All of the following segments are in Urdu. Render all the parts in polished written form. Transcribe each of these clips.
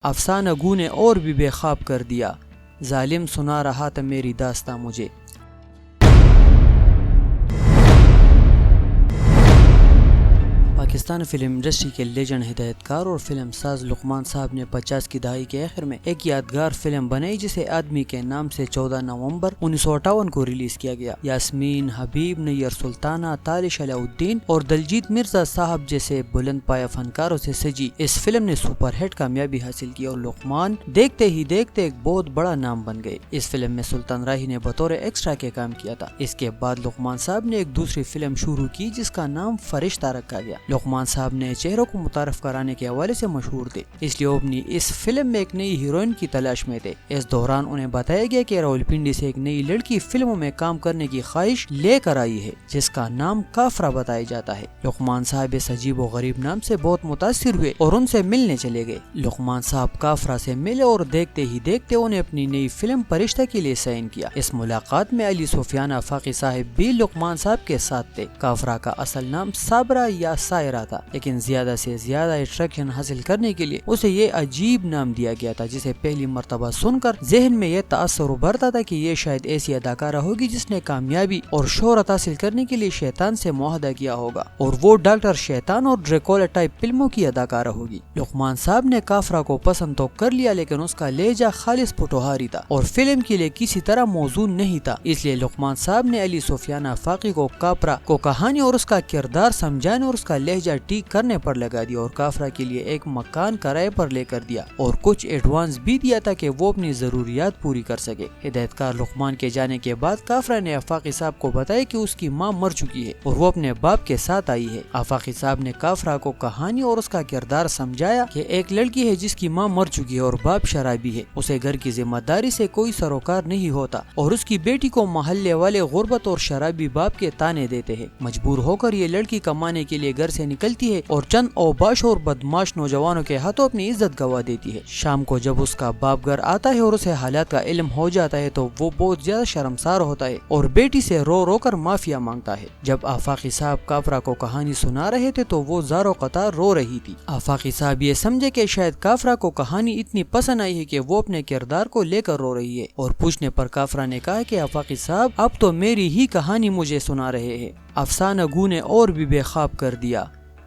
افسانہ گو نے اور بھی بے خواب کر دیا، ظالم سنا رہا تھا میری داستاں مجھے۔ پاکستان فلم انڈسٹری کے لیجنڈ ہدایت کار اور فلم ساز لقمان صاحب نے 50 کی دہائی کے آخر میں ایک یادگار فلم بنائی جسے آدمی کے نام سے 14 نومبر 1958 کو ریلیز کیا گیا۔ یاسمین، حبیب، نیر سلطانہ، تالش علاء الدین اور دلجیت مرزا صاحب جیسے بلند پایہ فنکاروں سے سجی اس فلم نے سپر ہٹ کامیابی حاصل کی اور لقمان دیکھتے ہی دیکھتے ایک بہت بڑا نام بن گئے۔ اس فلم میں سلطان راہی نے بطور ایکسٹرا کے کام کیا تھا۔ اس کے بعد لقمان صاحب نے ایک دوسری فلم شروع کی جس کا نام فرشتہ رکھا گیا۔ لقمان صاحب نے چہروں کو متعارف کرانے کے حوالے سے مشہور تھے، اس لیے وہ اپنی اس فلم میں ایک نئی ہیروئن کی تلاش میں تھے۔ اس دوران انہیں بتایا گیا کہ راولپنڈی سے ایک نئی لڑکی فلموں میں کام کرنے کی خواہش لے کر آئی ہے جس کا نام کافرہ بتایا جاتا ہے۔ لقمان صاحب اس عجیب و غریب نام سے بہت متاثر ہوئے اور ان سے ملنے چلے گئے۔ لقمان صاحب کافرہ سے ملے اور دیکھتے ہی دیکھتے انہیں اپنی نئی فلم فرشتہ کے لیے سائن کیا۔ اس ملاقات میں علی سفیان آفاقی صاحب بھی لقمان صاحب کے ساتھ تھے۔ کافرہ کا اصل نام صابرہ یا سائرہ تھا، لیکن زیادہ سے زیادہ اٹریکشن حاصل کرنے کے لیے اسے یہ عجیب نام دیا گیا تھا جسے پہلی مرتبہ سن کر ذہن میں یہ تاثر ابھرتا تھا کہ یہ شاید ایسی اداکارہ ہوگی جس نے کامیابی اور شہرت حاصل کرنے کے لیے شیطان سے معاہدہ کیا ہوگا، اور وہ ڈاکٹر شیطان اور ڈریکولا ٹائپ فلموں کی اداکارہ ہوگی۔ لقمان صاحب نے کافرہ کو پسند تو کر لیا، لیکن اس کا لہجہ خالص پٹوہاری تھا اور فلم کے لیے کسی طرح موزوں نہیں تھا، اس لیے لقمان صاحب نے علی سفیان آفاقی کو کافرہ کو کہانی اور اس کا کردار سمجھانے اور اس کا لہجہ ٹھیک کرنے پر لگا دیا اور کافرہ کے لیے ایک مکان کرائے پر لے کر دیا اور کچھ ایڈوانس بھی دیا تھا کہ وہ اپنی ضروریات پوری کر سکے۔ ہدایت کار لقمان کے جانے کے بعد کافرہ نے آفاقی صاحب کو بتایا کہ اس کی ماں مر چکی ہے اور وہ اپنے باپ کے ساتھ آئی ہے۔ آفاقی صاحب نے کافرہ کو کہانی اور اس کا کردار سمجھایا کہ ایک لڑکی ہے جس کی ماں مر چکی ہے اور باپ شرابی ہے، اسے گھر کی ذمہ داری سے کوئی سروکار نہیں ہوتا اور اس کی بیٹی کو محلے والے غربت اور شرابی باپ کے تانے دیتے ہیں۔ مجبور ہو کر یہ لڑکی کمانے کے لیے گھر سے نکلتی ہے اور چند اوباش اور بدماش نوجوانوں کے ہاتھوں اپنی عزت گوا دیتی ہے۔ شام کو جب اس کا باپ گھر آتا ہے اور اسے حالات کا علم ہو جاتا ہے تو وہ بہت زیادہ شرمسار ہوتا ہے اور بیٹی سے رو رو کر معافیا مانگتا ہے۔ جب آفاقی صاحب کافرہ کو کہانی سنا رہے تھے تو وہ زاروں قطار رو رہی تھی۔ آفاقی صاحب یہ سمجھے کہ شاید کافرہ کو کہانی اتنی پسند آئی ہے کہ وہ اپنے کردار کو لے کر رو رہی ہے، اور پوچھنے پر کافرہ نے کہا کہ آفاقی صاحب اب تو میری ہی کہانی مجھے سنا رہے ہیں۔ افسانہ گو نے اور بھی بے خواب کر دیا،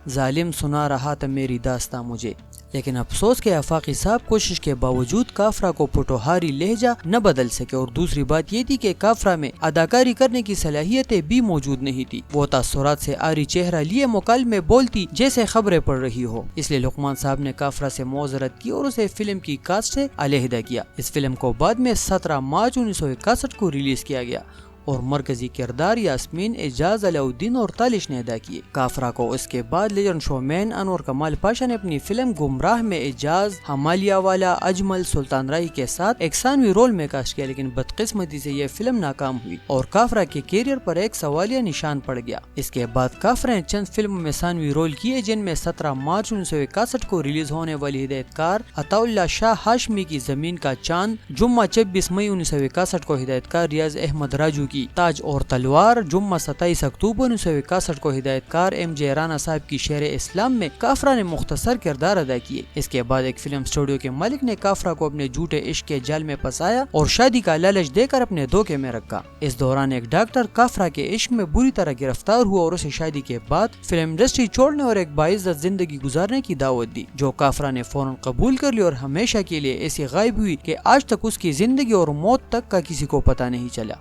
ظالم سنا رہا تھا میری داستاں مجھے۔ لیکن افسوس کہ آفاقی صاحب کوشش کے باوجود کافرہ کو پٹوہاری لہجہ نہ بدل سکے، اور دوسری بات یہ تھی کہ کافرہ میں اداکاری کرنے کی صلاحیتیں بھی موجود نہیں تھی۔ وہ تاثرات سے عاری چہرہ لیے مکالمے بولتی جیسے خبریں پڑھ رہی ہو، اس لیے لقمان صاحب نے کافرہ سے معذرت کی اور اسے فلم کی کاسٹ سے علیحدہ کیا۔ اس فلم کو بعد میں 17 مارچ 1961 کو ریلیز کیا گیا اور مرکزی کردار یاسمین، اعجاز، علاء الدین اور تالش نے ادا کیے۔ کافرہ کو اس کے بعد لیجنڈ شو مین انور کمال پاشا نے اپنی فلم گمراہ میں اعجاز، ہمالیہ والا، اجمل، سلطان راہی کے ساتھ ایک ثانوی رول میں کاسٹ کیا، لیکن بدقسمتی سے یہ فلم ناکام ہوئی اور کافرہ کے کیریئر پر ایک سوالیہ نشان پڑ گیا۔ اس کے بعد کافرہ نے چند فلموں میں ثانوی رول کیے، جن میں 17 مارچ 1961 کو ریلیز ہونے والی ہدایت کار عطا اللہ شاہ ہاشمی کی زمین کا چاند، جمعہ 26 مئی 1961 کو ہدایت کار ریاض احمد راجو کی تاج اور تلوار، جمعہ 27 اکتوبر 1961 کو ہدایت کار ایم جے رانا صاحب کی شہر اسلام میں کافرہ نے مختصر کردار ادا کیے۔ اس کے بعد ایک فلم اسٹوڈیو کے مالک نے کافرہ کو اپنے جھوٹے عشق کے جال میں پھنسایا اور شادی کا لالچ دے کر اپنے دھوکے میں رکھا۔ اس دوران ایک ڈاکٹر کافرہ کے عشق میں بری طرح گرفتار ہوا اور اسے شادی کے بعد فلم انڈسٹری چھوڑنے اور ایک باعزت زندگی گزارنے کی دعوت دی، جو کافرہ نے فوراً قبول کر لی اور ہمیشہ کے لیے ایسی غائب ہوئی کہ آج تک اس کی زندگی اور موت تک کا کسی کو پتہ نہیں چلا۔